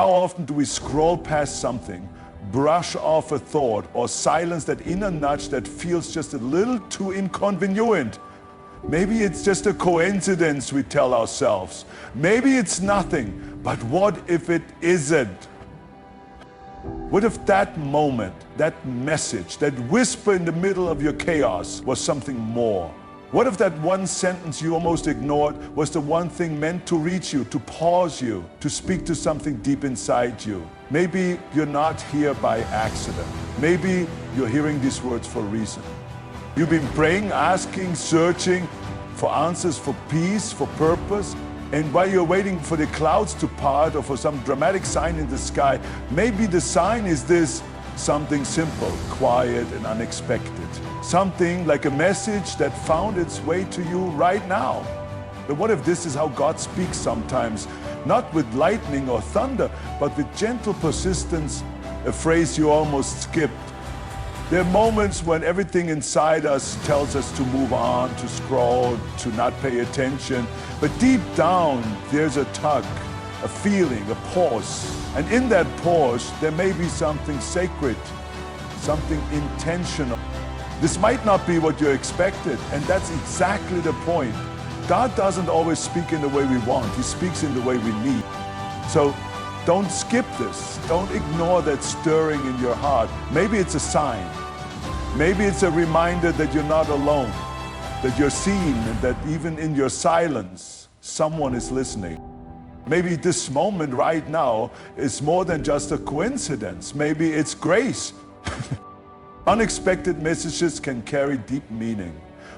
How often do we scroll past something, brush off a thought, or silence that inner nudge that feels just a little too inconvenient? Maybe it's just a coincidence, we tell ourselves. Maybe it's nothing, but what if it isn't? What if that moment, that message, that whisper in the middle of your chaos was something more? What if that one sentence you almost ignored was the one thing meant to reach you, to pause you, to speak to something deep inside you? Maybe you're not here by accident. Maybe you're hearing these words for a reason. You've been praying, asking, searching for answers, for peace, for purpose. And while you're waiting for the clouds to part or for some dramatic sign in the sky, maybe the sign is this: something simple, quiet, and unexpected. Something like a message that found its way to you right now. But what if this is how God speaks sometimes? Not with lightning or thunder, but with gentle persistence, a phrase you almost skipped. There are moments when everything inside us tells us to move on, to scroll, to not pay attention. But deep down, there's a tug, a feeling, a pause. And in that pause, there may be something sacred, something intentional. This might not be what you expected, and that's exactly the point. God doesn't always speak in the way we want. He speaks in the way we need. So don't skip this. Don't ignore that stirring in your heart. Maybe it's a sign. Maybe it's a reminder that you're not alone, that you're seen, and that even in your silence, someone is listening. Maybe this moment right now is more than just a coincidence. Maybe it's grace. Unexpected messages can carry deep meaning.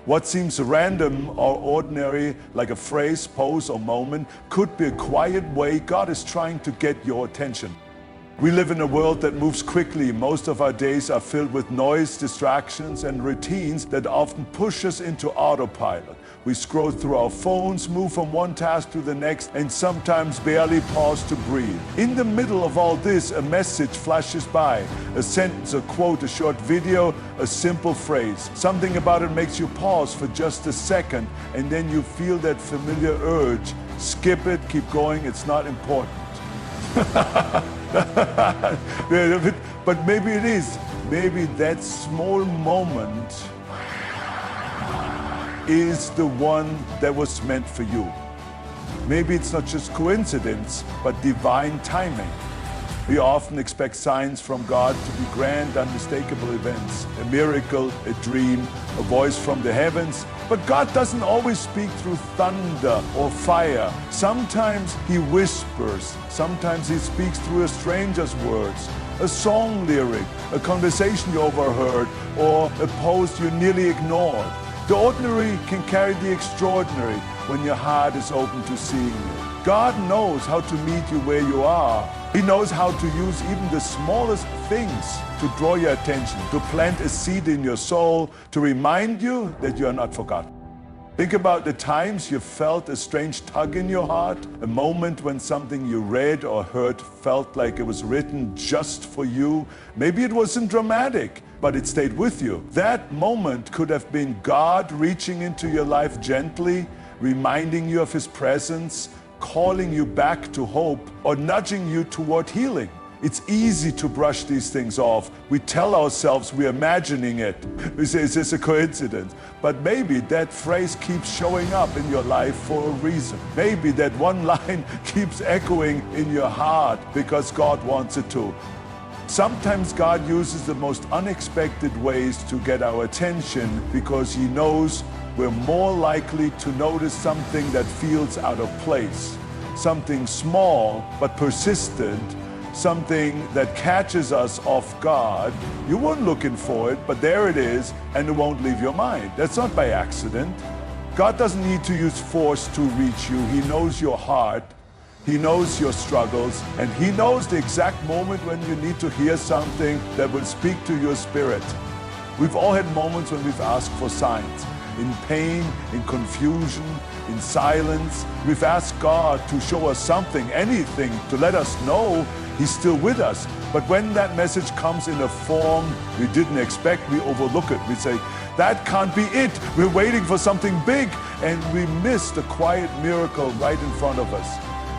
What seems random or ordinary, like a phrase, pose, or moment, could be a quiet way God is trying to get your attention. We live in a world that moves quickly. Most of our days are filled with noise, distractions, and routines that often push us into autopilot. We scroll through our phones, move from one task to the next, and sometimes barely pause to breathe. In the middle of all this, a message flashes by. A sentence, a quote, a short video, a simple phrase. Something about it makes you pause for just a second, and then you feel that familiar urge. Skip it, keep going, it's not important. But maybe it is. Maybe that small moment is the one that was meant for you. Maybe it's not just coincidence, but divine timing. We often expect signs from God to be grand, unmistakable events, a miracle, a dream, a voice from the heavens. But God doesn't always speak through thunder or fire. Sometimes He whispers. Sometimes He speaks through a stranger's words, a song lyric, a conversation you overheard, or a post you nearly ignored. The ordinary can carry the extraordinary when your heart is open to seeing it. God knows how to meet you where you are. He knows how to use even the smallest things to draw your attention, to plant a seed in your soul, to remind you that you are not forgotten. Think about the times you felt a strange tug in your heart, a moment when something you read or heard felt like it was written just for you. Maybe it wasn't dramatic, but it stayed with you. That moment could have been God reaching into your life gently, reminding you of His presence, calling you back to hope, or nudging you toward healing. It's easy to brush these things off. We tell ourselves we're imagining it. We say, is this a coincidence? But maybe that phrase keeps showing up in your life for a reason. Maybe that one line keeps echoing in your heart because God wants it to. Sometimes God uses the most unexpected ways to get our attention because He knows we're more likely to notice something that feels out of place, something small but persistent, something that catches us off guard. You weren't looking for it, but there it is, and it won't leave your mind. That's not by accident. God doesn't need to use force to reach you. He knows your heart. He knows your struggles, and He knows the exact moment when you need to hear something that will speak to your spirit. We've all had moments when we've asked for signs. In pain, in confusion, in silence. We've asked God to show us something, anything, to let us know He's still with us. But when that message comes in a form we didn't expect, we overlook it. We say, that can't be it. We're waiting for something big, and we miss the quiet miracle right in front of us.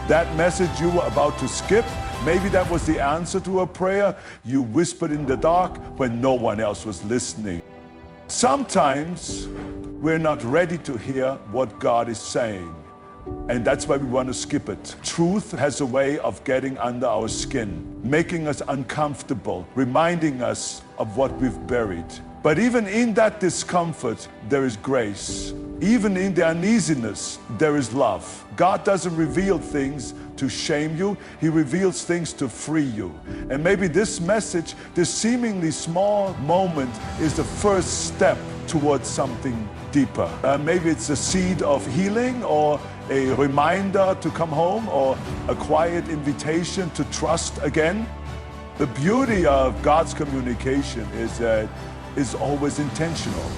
That message you were about to skip Maybe that was the answer to a prayer you whispered in the dark when no one else was listening. Sometimes we're not ready to hear what God is saying, and that's why we want to skip it. Truth has a way of getting under our skin, making us uncomfortable, reminding us of what we've buried. But even in that discomfort, there is grace. Even in the uneasiness, there is love. God doesn't reveal things to shame you. He reveals things to free you. And maybe this message, this seemingly small moment, is the first step towards something deeper. Maybe it's a seed of healing, or a reminder to come home, or a quiet invitation to trust again. The beauty of God's communication is that it's always intentional.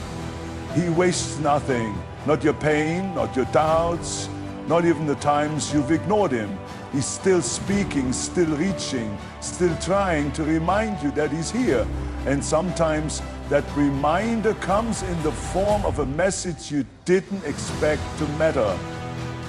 He wastes nothing, not your pain, not your doubts, not even the times you've ignored him. He's still speaking, still reaching, still trying to remind you that he's here. And sometimes that reminder comes in the form of a message you didn't expect to matter.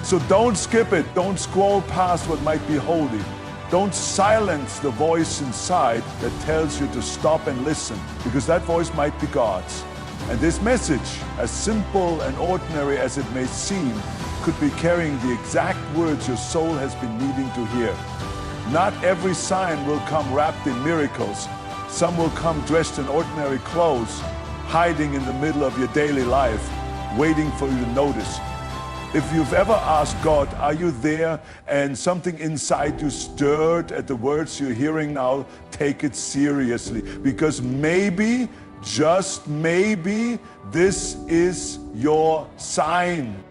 So don't skip it. Don't scroll past what might be holy. Don't silence the voice inside that tells you to stop and listen, because that voice might be God's. And this message, as simple and ordinary as it may seem, could be carrying the exact words your soul has been needing to hear. Not every sign will come wrapped in miracles. Some will come dressed in ordinary clothes, hiding in the middle of your daily life, waiting for you to notice. If you've ever asked God, are you there? And something inside you stirred at the words you're hearing now, take it seriously. Because maybe, just maybe, this is your sign.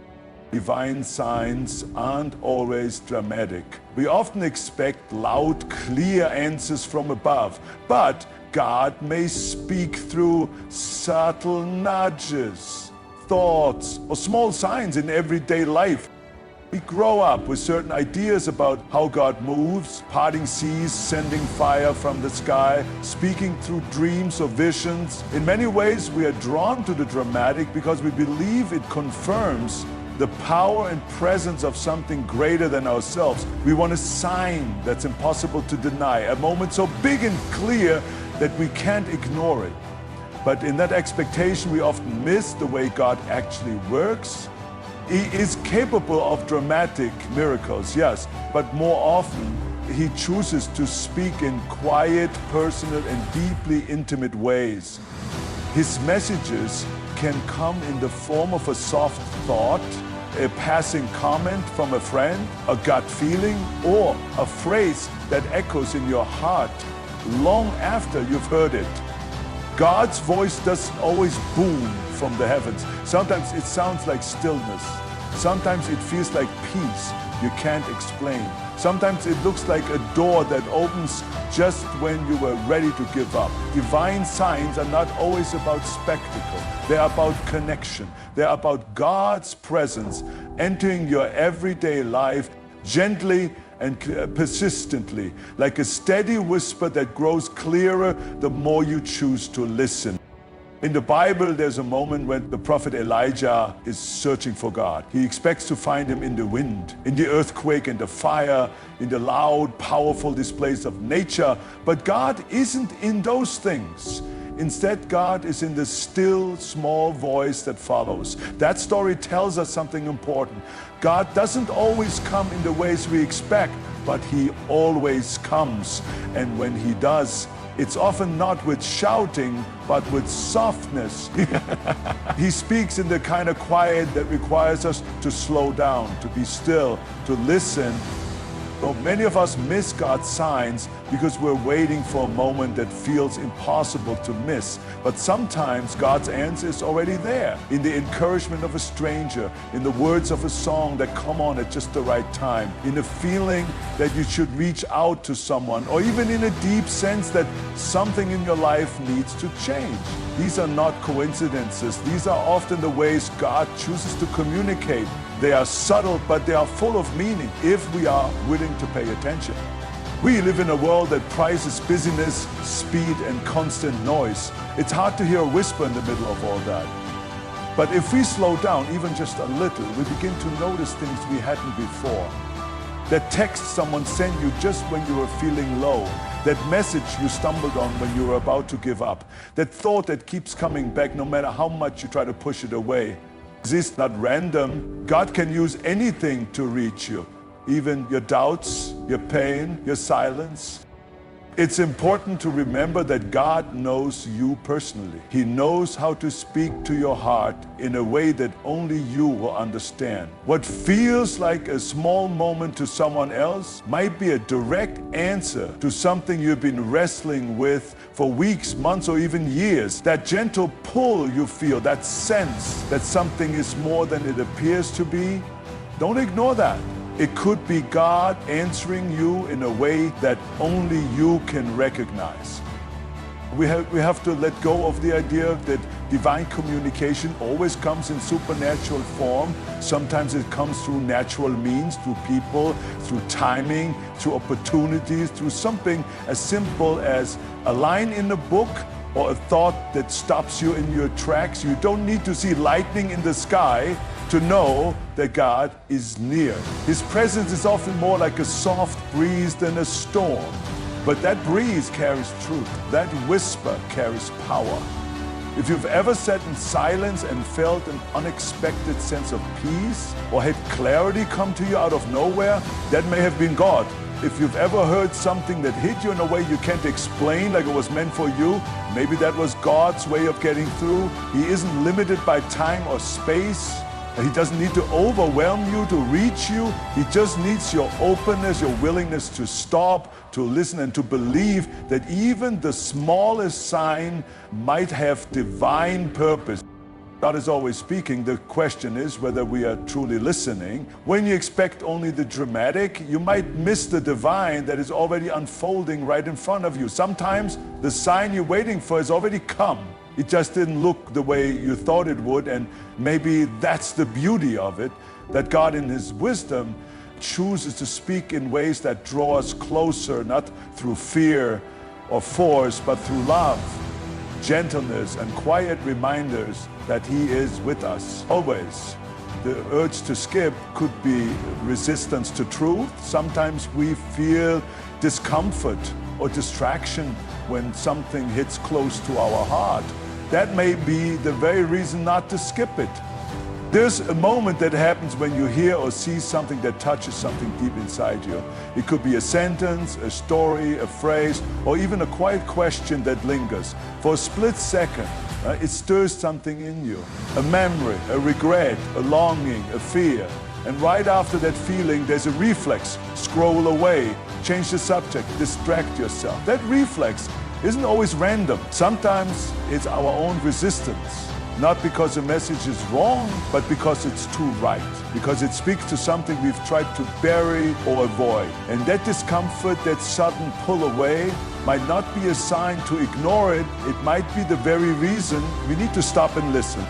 Divine signs aren't always dramatic. We often expect loud, clear answers from above, but God may speak through subtle nudges, thoughts, or small signs in everyday life. We grow up with certain ideas about how God moves, parting seas, sending fire from the sky, speaking through dreams or visions. In many ways, we are drawn to the dramatic because we believe it confirms the power and presence of something greater than ourselves. We want a sign that's impossible to deny, a moment so big and clear that we can't ignore it. But in that expectation, we often miss the way God actually works. He is capable of dramatic miracles, yes, but more often he chooses to speak in quiet, personal, and deeply intimate ways. His messages can come in the form of a soft thought, a passing comment from a friend, a gut feeling, or a phrase that echoes in your heart long after you've heard it. God's voice doesn't always boom from the heavens. Sometimes it sounds like stillness. Sometimes it feels like peace you can't explain. Sometimes it looks like a door that opens just when you were ready to give up. Divine signs are not always about spectacle. They're about connection. They're about God's presence entering your everyday life gently and persistently, like a steady whisper that grows clearer the more you choose to listen. In the Bible, there's a moment when the prophet Elijah is searching for God. He expects to find him in the wind, in the earthquake and the fire, in the loud, powerful displays of nature. But God isn't in those things. Instead, God is in the still, small voice that follows. That story tells us something important. God doesn't always come in the ways we expect, but he always comes. And when he does, it's often not with shouting, but with softness. He speaks in the kind of quiet that requires us to slow down, to be still, to listen. So many of us miss God's signs because we're waiting for a moment that feels impossible to miss. But sometimes God's answer is already there, in the encouragement of a stranger, in the words of a song that come on at just the right time, in the feeling that you should reach out to someone, or even in a deep sense that something in your life needs to change. These are not coincidences. These are often the ways God chooses to communicate. They are subtle, but they are full of meaning if we are willing to pay attention. We live in a world that prizes busyness, speed, and constant noise. It's hard to hear a whisper in the middle of all that. But if we slow down even just a little, we begin to notice things we hadn't before. That text someone sent you just when you were feeling low. That message you stumbled on when you were about to give up. That thought that keeps coming back no matter how much you try to push it away. This is not random. God can use anything to reach you. Even your doubts, your pain, your silence. It's important to remember that God knows you personally. He knows how to speak to your heart in a way that only you will understand. What feels like a small moment to someone else might be a direct answer to something you've been wrestling with for weeks, months, or even years. That gentle pull you feel, that sense that something is more than it appears to be, don't ignore that. It could be God answering you in a way that only you can recognize. We have to let go of the idea that divine communication always comes in supernatural form. Sometimes it comes through natural means, through people, through timing, through opportunities, through something as simple as a line in a book or a thought that stops you in your tracks. You don't need to see lightning in the sky to know that God is near. His presence is often more like a soft breeze than a storm. But that breeze carries truth. That whisper carries power. If you've ever sat in silence and felt an unexpected sense of peace or had clarity come to you out of nowhere, that may have been God. If you've ever heard something that hit you in a way you can't explain, like it was meant for you, maybe that was God's way of getting through. He isn't limited by time or space. He doesn't need to overwhelm you to reach you. He just needs your openness, your willingness to stop, to listen, and to believe that even the smallest sign might have divine purpose. God is always speaking. The question is whether we are truly listening. When you expect only the dramatic, you might miss the divine that is already unfolding right in front of you. Sometimes the sign you're waiting for has already come. It just didn't look the way you thought it would, and maybe that's the beauty of it, that God in His wisdom chooses to speak in ways that draw us closer, not through fear or force, but through love, gentleness, and quiet reminders that He is with us, always. The urge to skip could be resistance to truth. Sometimes we feel discomfort or distraction when something hits close to our heart. That may be the very reason not to skip it. There's a moment that happens when you hear or see something that touches something deep inside you. It could be a sentence, a story, a phrase, or even a quiet question that lingers. For a split second, it stirs something in you. A memory, a regret, a longing, a fear. And right after that feeling, there's a reflex. Scroll away, change the subject, distract yourself. That reflex isn't always random. Sometimes it's our own resistance. Not because the message is wrong, but because it's too right. Because it speaks to something we've tried to bury or avoid. And that discomfort, that sudden pull away, might not be a sign to ignore it. It might be the very reason we need to stop and listen.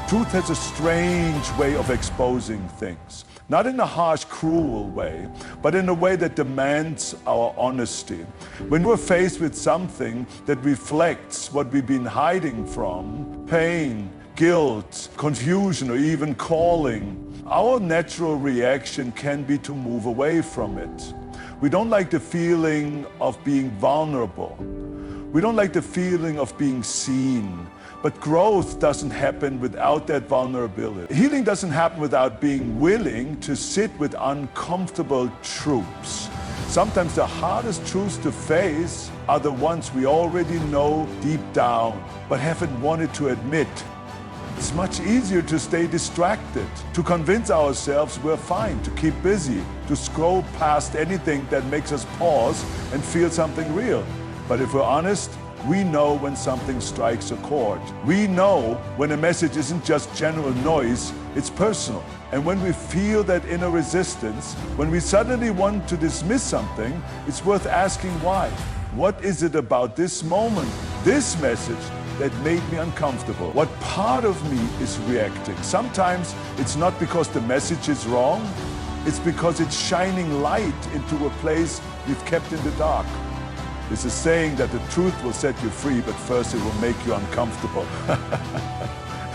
Truth has a strange way of exposing things. Not in a harsh, cruel way, but in a way that demands our honesty. When we're faced with something that reflects what we've been hiding from, pain, guilt, confusion, or even calling, our natural reaction can be to move away from it. We don't like the feeling of being vulnerable. We don't like the feeling of being seen. But growth doesn't happen without that vulnerability. Healing doesn't happen without being willing to sit with uncomfortable truths. Sometimes the hardest truths to face are the ones we already know deep down, but haven't wanted to admit. It's much easier to stay distracted, to convince ourselves we're fine, to keep busy, to scroll past anything that makes us pause and feel something real. But if we're honest, we know when something strikes a chord. We know when a message isn't just general noise, it's personal. And when we feel that inner resistance, when we suddenly want to dismiss something, it's worth asking why. What is it about this moment, this message, that made me uncomfortable? What part of me is reacting? Sometimes it's not because the message is wrong, it's because it's shining light into a place we've kept in the dark. It's a saying that the truth will set you free, but first it will make you uncomfortable.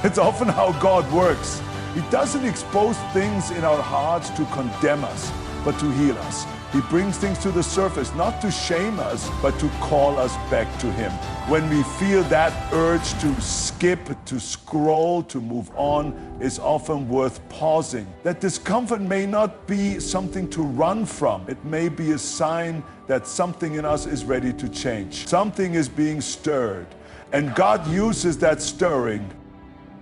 It's often how God works. He doesn't expose things in our hearts to condemn us, but to heal us. He brings things to the surface, not to shame us, but to call us back to Him. When we feel that urge to skip, to scroll, to move on, it's often worth pausing. That discomfort may not be something to run from. It may be a sign that something in us is ready to change. Something is being stirred, and God uses that stirring.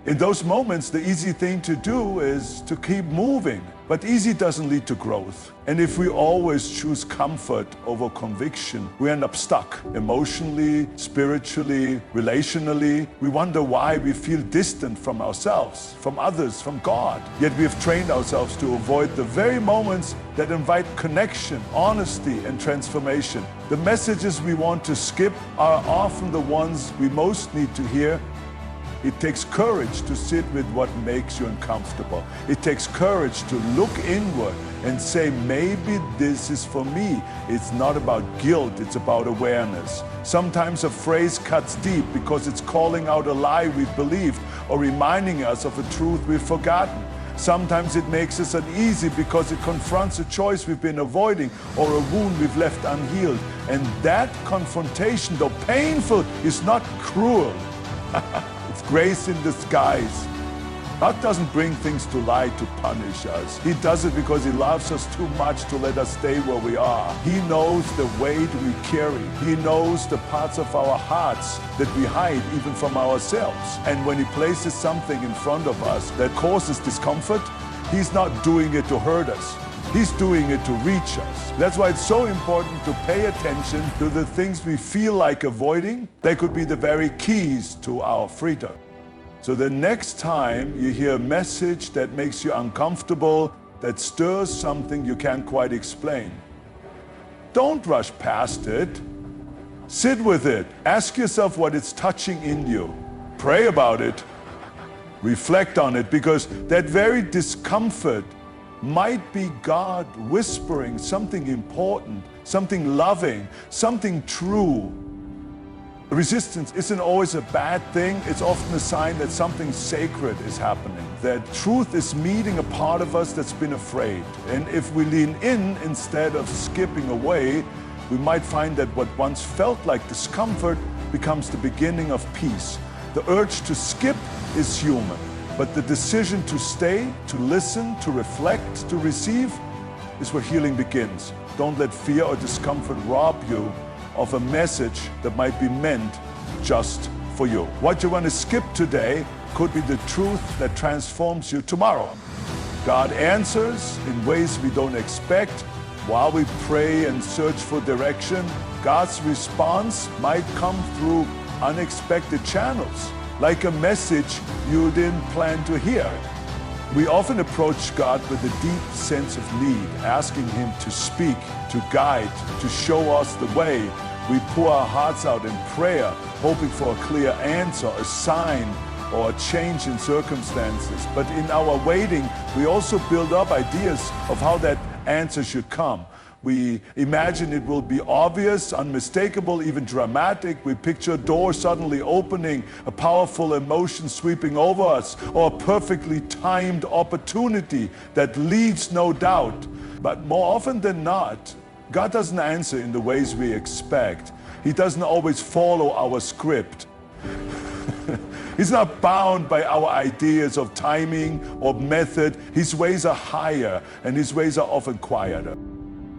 In those moments, the easy thing to do is to keep moving. But easy doesn't lead to growth. And if we always choose comfort over conviction, we end up stuck emotionally, spiritually, relationally. We wonder why we feel distant from ourselves, from others, from God. Yet we have trained ourselves to avoid the very moments that invite connection, honesty, and transformation. The messages we want to skip are often the ones we most need to hear. It takes courage to sit with what makes you uncomfortable. It takes courage to look inward and say, maybe this is for me. It's not about guilt, it's about awareness. Sometimes a phrase cuts deep because it's calling out a lie we've believed or reminding us of a truth we've forgotten. Sometimes it makes us uneasy because it confronts a choice we've been avoiding or a wound we've left unhealed. And that confrontation, though painful, is not cruel. It's grace in disguise. God doesn't bring things to light to punish us. He does it because He loves us too much to let us stay where we are. He knows the weight we carry. He knows the parts of our hearts that we hide even from ourselves. And when He places something in front of us that causes discomfort, He's not doing it to hurt us. He's doing it to reach us. That's why it's so important to pay attention to the things we feel like avoiding. They could be the very keys to our freedom. So the next time you hear a message that makes you uncomfortable, that stirs something you can't quite explain, don't rush past it. Sit with it. Ask yourself what it's touching in you. Pray about it. Reflect on it, because that very discomfort might be God whispering something important, something loving, something true. Resistance isn't always a bad thing. It's often a sign that something sacred is happening, that truth is meeting a part of us that's been afraid. And if we lean in instead of skipping away, we might find that what once felt like discomfort becomes the beginning of peace. The urge to skip is human. But the decision to stay, to listen, to reflect, to receive is where healing begins. Don't let fear or discomfort rob you of a message that might be meant just for you. What you want to skip today could be the truth that transforms you tomorrow. God answers in ways we don't expect. While we pray and search for direction, God's response might come through unexpected channels, like a message you didn't plan to hear. We often approach God with a deep sense of need, asking Him to speak, to guide, to show us the way. We pour our hearts out in prayer, hoping for a clear answer, a sign, or a change in circumstances. But in our waiting, we also build up ideas of how that answer should come. We imagine it will be obvious, unmistakable, even dramatic. We picture a door suddenly opening, a powerful emotion sweeping over us, or a perfectly timed opportunity that leaves no doubt. But more often than not, God doesn't answer in the ways we expect. He doesn't always follow our script. He's not bound by our ideas of timing or method. His ways are higher, and His ways are often quieter.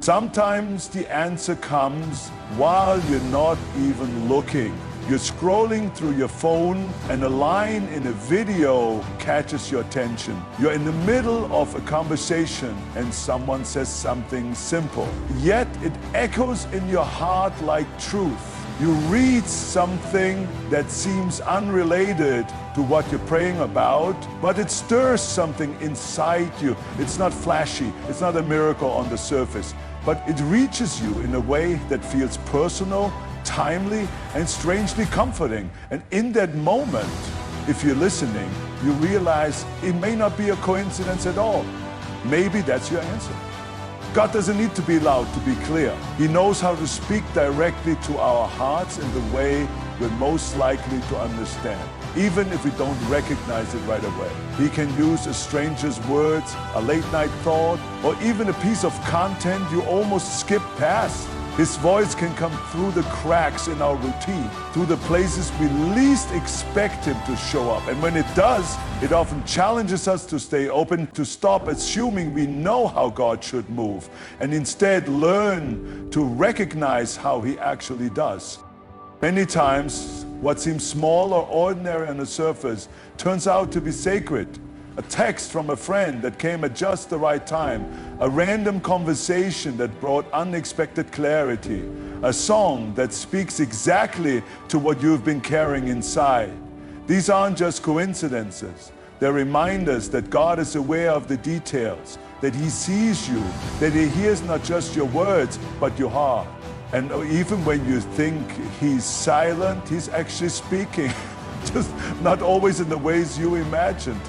Sometimes the answer comes while you're not even looking. You're scrolling through your phone and a line in a video catches your attention. You're in the middle of a conversation and someone says something simple, yet it echoes in your heart like truth. You read something that seems unrelated to what you're praying about, but it stirs something inside you. It's not flashy, it's not a miracle on the surface, but it reaches you in a way that feels personal, timely, and strangely comforting. And in that moment, if you're listening, you realize it may not be a coincidence at all. Maybe that's your answer. God doesn't need to be loud to be clear. He knows how to speak directly to our hearts in the way we're most likely to understand, even if we don't recognize it right away. He can use a stranger's words, a late-night thought, or even a piece of content you almost skip past. His voice can come through the cracks in our routine, through the places we least expect him to show up. And when it does, it often challenges us to stay open, to stop assuming we know how God should move, and instead learn to recognize how he actually does. Many times, what seems small or ordinary on the surface turns out to be sacred. A text from a friend that came at just the right time, a random conversation that brought unexpected clarity, a song that speaks exactly to what you've been carrying inside. These aren't just coincidences. They're reminders that God is aware of the details, that he sees you, that he hears not just your words, but your heart. And even when you think he's silent, he's actually speaking, just not always in the ways you imagined.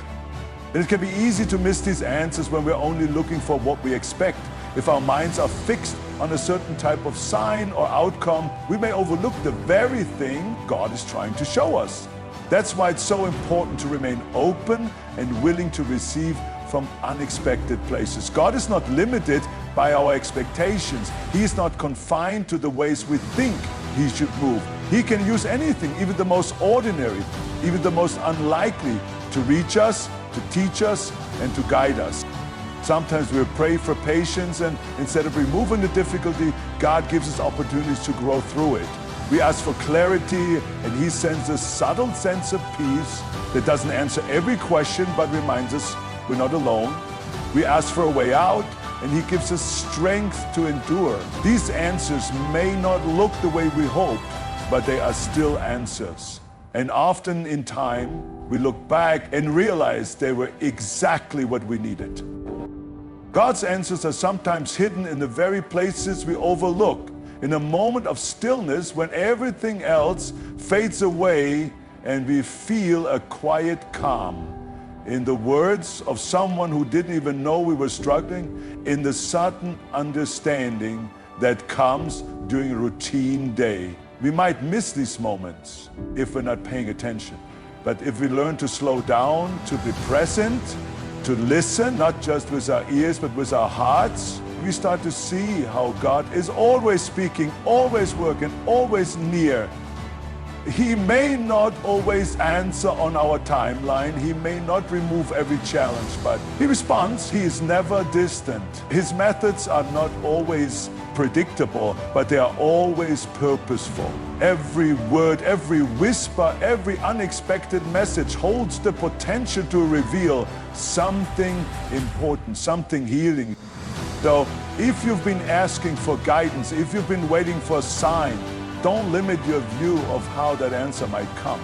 And it can be easy to miss these answers when we're only looking for what we expect. If our minds are fixed on a certain type of sign or outcome, we may overlook the very thing God is trying to show us. That's why it's so important to remain open and willing to receive from unexpected places. God is not limited by our expectations. He is not confined to the ways we think he should move. He can use anything, even the most ordinary, even the most unlikely, to reach us, to teach us, and to guide us. Sometimes we pray for patience, and instead of removing the difficulty, God gives us opportunities to grow through it. We ask for clarity, and he sends a subtle sense of peace that doesn't answer every question, but reminds us we're not alone. We ask for a way out, and he gives us strength to endure. These answers may not look the way we hoped, but they are still answers. And often in time, we look back and realize they were exactly what we needed. God's answers are sometimes hidden in the very places we overlook, in a moment of stillness when everything else fades away and we feel a quiet calm. In the words of someone who didn't even know we were struggling, in the sudden understanding that comes during a routine day. We might miss these moments if we're not paying attention. But if we learn to slow down, to be present, to listen, not just with our ears, but with our hearts, we start to see how God is always speaking, always working, always near. He may not always answer on our timeline. He may not remove every challenge, but he responds. He is never distant. His methods are not always predictable, but they are always purposeful. Every word, every whisper, every unexpected message holds the potential to reveal something important, something healing. So if you've been asking for guidance, if you've been waiting for a sign, don't limit your view of how that answer might come.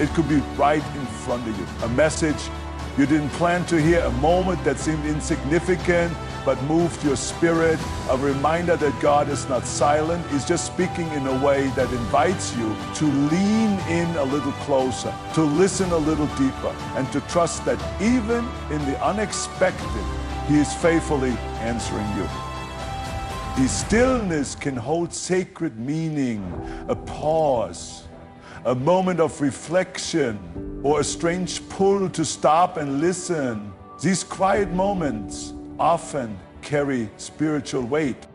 It could be right in front of you. A message you didn't plan to hear, a moment that seemed insignificant but moved your spirit, a reminder that God is not silent. He's just speaking in a way that invites you to lean in a little closer, to listen a little deeper, and to trust that even in the unexpected, he is faithfully answering you. The stillness can hold sacred meaning, a pause, a moment of reflection, or a strange pull to stop and listen. These quiet moments often carry spiritual weight.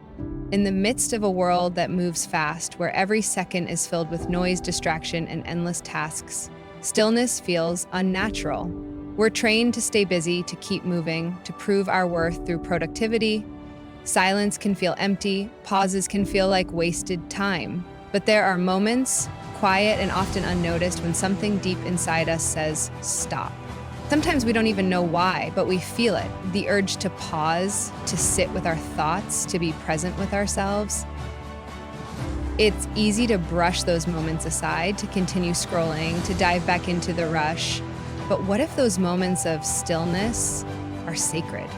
In the midst of a world that moves fast, where every second is filled with noise, distraction, and endless tasks, stillness feels unnatural. We're trained to stay busy, to keep moving, to prove our worth through productivity. Silence can feel empty, pauses can feel like wasted time. But there are moments, quiet and often unnoticed, when something deep inside us says, stop. Sometimes we don't even know why, but we feel it. The urge to pause, to sit with our thoughts, to be present with ourselves. It's easy to brush those moments aside, to continue scrolling, to dive back into the rush. But what if those moments of stillness are sacred?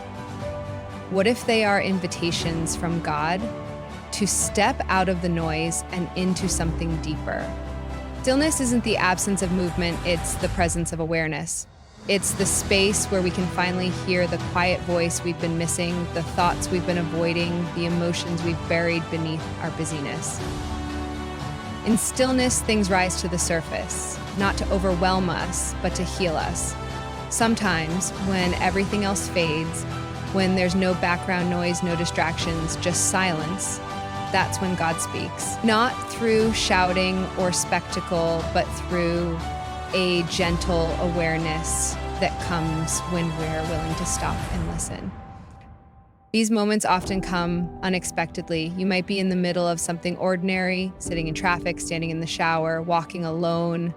What if they are invitations from God to step out of the noise and into something deeper? Stillness isn't the absence of movement, it's the presence of awareness. It's the space where we can finally hear the quiet voice we've been missing, the thoughts we've been avoiding, the emotions we've buried beneath our busyness. In stillness, things rise to the surface, not to overwhelm us, but to heal us. Sometimes, when everything else fades, when there's no background noise, no distractions, just silence, that's when God speaks. Not through shouting or spectacle, but through a gentle awareness that comes when we're willing to stop and listen. These moments often come unexpectedly. You might be in the middle of something ordinary, sitting in traffic, standing in the shower, walking alone,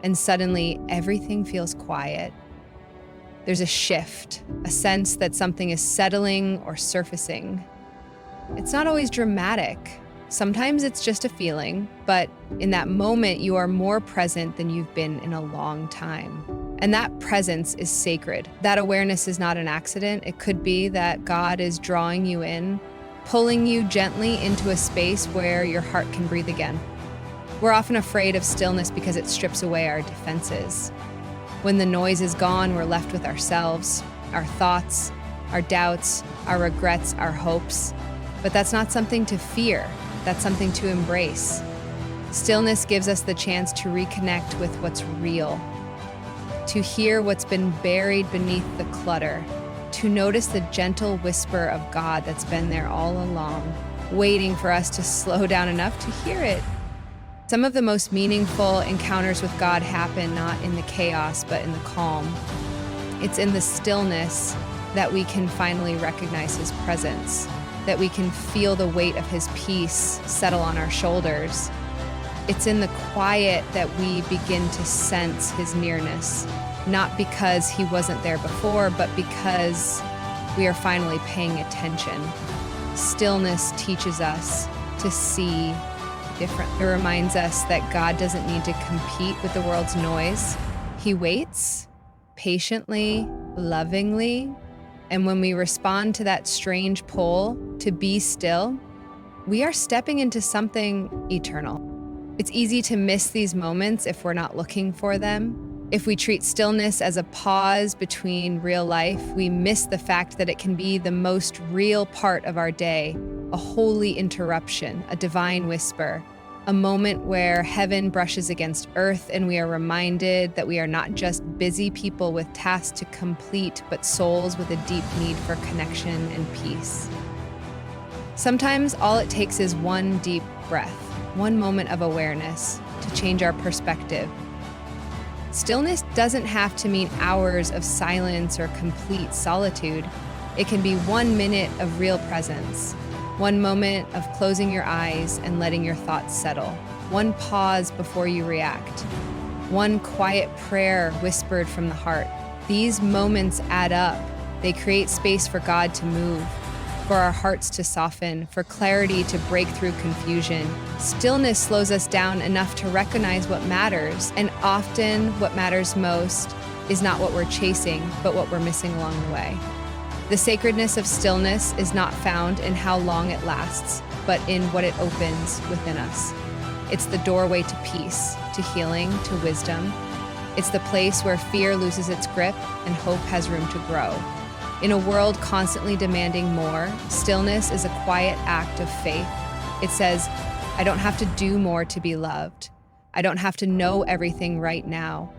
and suddenly everything feels quiet. There's a shift, a sense that something is settling or surfacing. It's not always dramatic. Sometimes it's just a feeling, but in that moment, you are more present than you've been in a long time. And that presence is sacred. That awareness is not an accident. It could be that God is drawing you in, pulling you gently into a space where your heart can breathe again. We're often afraid of stillness because it strips away our defenses. When the noise is gone, we're left with ourselves, our thoughts, our doubts, our regrets, our hopes. But that's not something to fear. That's something to embrace. Stillness gives us the chance to reconnect with what's real, to hear what's been buried beneath the clutter, to notice the gentle whisper of God that's been there all along, waiting for us to slow down enough to hear it. Some of the most meaningful encounters with God happen not in the chaos, but in the calm. It's in the stillness that we can finally recognize His presence, that we can feel the weight of His peace settle on our shoulders. It's in the quiet that we begin to sense His nearness, not because He wasn't there before, but because we are finally paying attention. Stillness teaches us to see different. It reminds us that God doesn't need to compete with the world's noise. He waits patiently, lovingly, and when we respond to that strange pull to be still, we are stepping into something eternal. It's easy to miss these moments if we're not looking for them. If we treat stillness as a pause between real life, we miss the fact that it can be the most real part of our day, a holy interruption, a divine whisper, a moment where heaven brushes against earth and we are reminded that we are not just busy people with tasks to complete, but souls with a deep need for connection and peace. Sometimes all it takes is one deep breath, one moment of awareness to change our perspective. Stillness doesn't have to mean hours of silence or complete solitude. It can be 1 minute of real presence, 1 moment of closing your eyes and letting your thoughts settle, 1 pause before you react, 1 quiet prayer whispered from the heart. These moments add up. They create space for God to move, for our hearts to soften, for clarity to break through confusion. Stillness slows us down enough to recognize what matters, and often what matters most is not what we're chasing, but what we're missing along the way. The sacredness of stillness is not found in how long it lasts, but in what it opens within us. It's the doorway to peace, to healing, to wisdom. It's the place where fear loses its grip and hope has room to grow. In a world constantly demanding more, stillness is a quiet act of faith. It says, I don't have to do more to be loved. I don't have to know everything right now.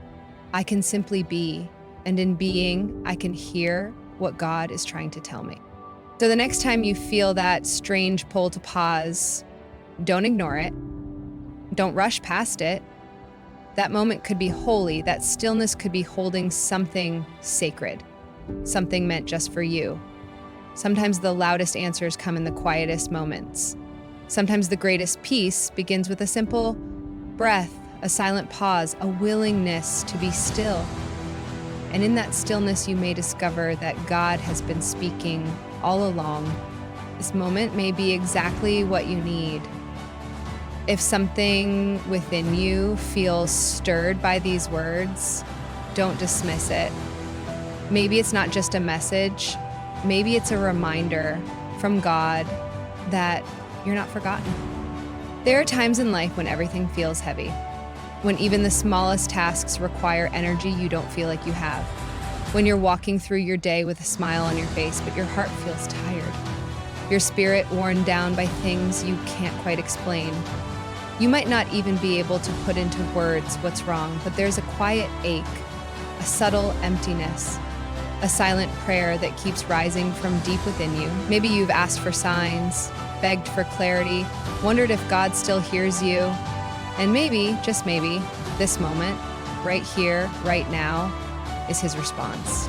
I can simply be, and in being, I can hear what God is trying to tell me. So the next time you feel that strange pull to pause, don't ignore it. Don't rush past it. That moment could be holy. That stillness could be holding something sacred, something meant just for you. Sometimes the loudest answers come in the quietest moments. Sometimes the greatest peace begins with a simple breath, a silent pause, a willingness to be still. And in that stillness, you may discover that God has been speaking all along. This moment may be exactly what you need. If something within you feels stirred by these words, don't dismiss it. Maybe it's not just a message. Maybe it's a reminder from God that you're not forgotten. There are times in life when everything feels heavy, when even the smallest tasks require energy you don't feel like you have, when you're walking through your day with a smile on your face, but your heart feels tired, your spirit worn down by things you can't quite explain. You might not even be able to put into words what's wrong, but there's a quiet ache, a subtle emptiness, a silent prayer that keeps rising from deep within you. Maybe you've asked for signs, begged for clarity, wondered if God still hears you, and maybe, just maybe, this moment, right here, right now, is his response.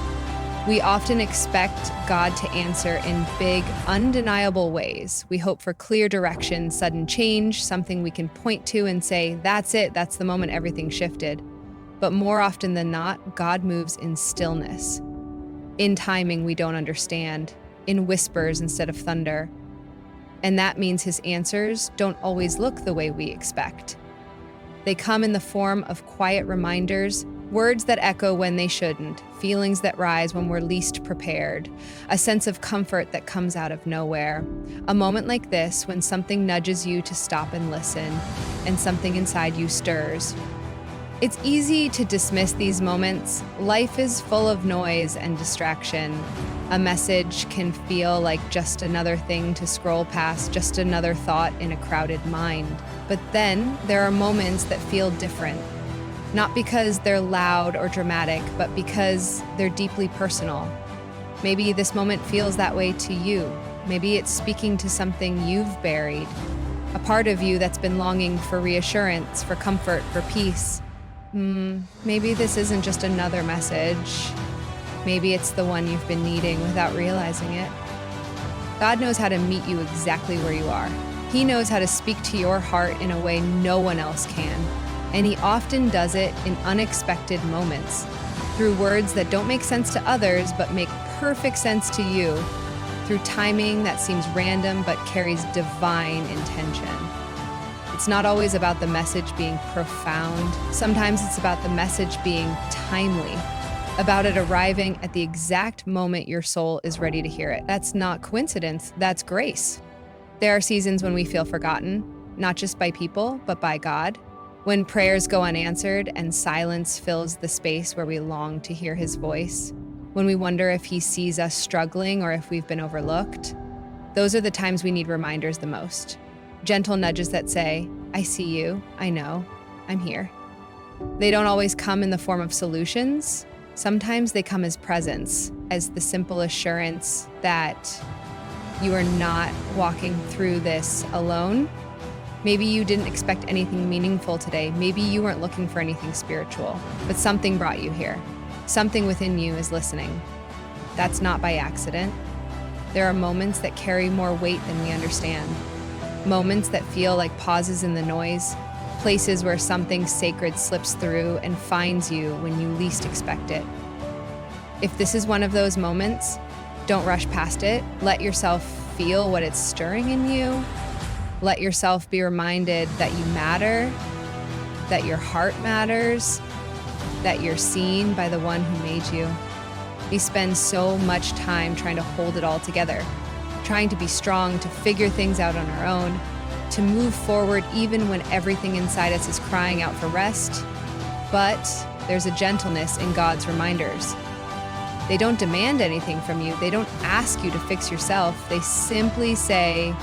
We often expect God to answer in big, undeniable ways. We hope for clear direction, sudden change, something we can point to and say, that's it, that's the moment everything shifted. But more often than not, God moves in stillness, in timing we don't understand, in whispers instead of thunder. And that means his answers don't always look the way we expect. They come in the form of quiet reminders, words that echo when they shouldn't, feelings that rise when we're least prepared, a sense of comfort that comes out of nowhere. A moment like this when something nudges you to stop and listen, and something inside you stirs. It's easy to dismiss these moments. Life is full of noise and distraction. A message can feel like just another thing to scroll past, just another thought in a crowded mind. But then there are moments that feel different. Not because they're loud or dramatic, but because they're deeply personal. Maybe this moment feels that way to you. Maybe it's speaking to something you've buried, a part of you that's been longing for reassurance, for comfort, for peace. Maybe this isn't just another message. Maybe it's the one you've been needing without realizing it. God knows how to meet you exactly where you are. He knows how to speak to your heart in a way no one else can. And he often does it in unexpected moments, through words that don't make sense to others but make perfect sense to you, through timing that seems random but carries divine intention. It's not always about the message being profound. Sometimes it's about the message being timely, about it arriving at the exact moment your soul is ready to hear it. That's not coincidence, that's grace. There are seasons when we feel forgotten, not just by people, but by God. When prayers go unanswered and silence fills the space where we long to hear his voice. When we wonder if he sees us struggling or if we've been overlooked. Those are the times we need reminders the most. Gentle nudges that say, I see you, I know, I'm here. They don't always come in the form of solutions. Sometimes they come as presence, as the simple assurance that you are not walking through this alone. Maybe you didn't expect anything meaningful today. Maybe you weren't looking for anything spiritual, but something brought you here. Something within you is listening. That's not by accident. There are moments that carry more weight than we understand. Moments that feel like pauses in the noise, places where something sacred slips through and finds you when you least expect it. If this is one of those moments, don't rush past it. Let yourself feel what it's stirring in you. Let yourself be reminded that you matter, that your heart matters, that you're seen by the one who made you. We spend so much time trying to hold it all together, trying to be strong, to figure things out on our own, to move forward even when everything inside us is crying out for rest. But there's a gentleness in God's reminders. They don't demand anything from you. They don't ask you to fix yourself. They simply say,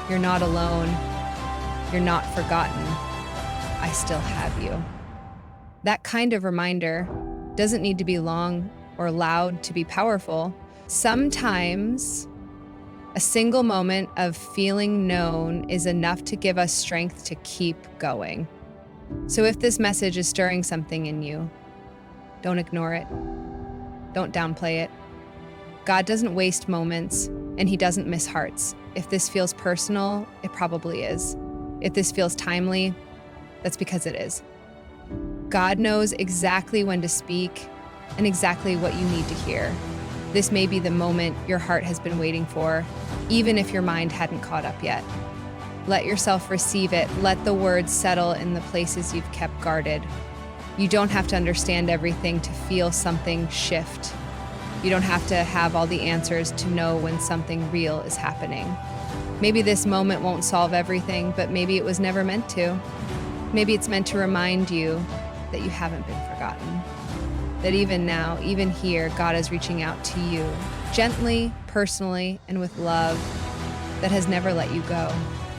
you're not alone. You're not forgotten. I still have you. That kind of reminder doesn't need to be long or loud to be powerful. Sometimes a single moment of feeling known is enough to give us strength to keep going. So if this message is stirring something in you, don't ignore it. Don't downplay it. God doesn't waste moments, and he doesn't miss hearts. If this feels personal, it probably is. If this feels timely, that's because it is. God knows exactly when to speak and exactly what you need to hear. This may be the moment your heart has been waiting for, even if your mind hadn't caught up yet. Let yourself receive it. Let the words settle in the places you've kept guarded. You don't have to understand everything to feel something shift. You don't have to have all the answers to know when something real is happening. Maybe this moment won't solve everything, but maybe it was never meant to. Maybe it's meant to remind you that you haven't been forgotten. That even now, even here, God is reaching out to you, gently, personally, and with love that has never let you go.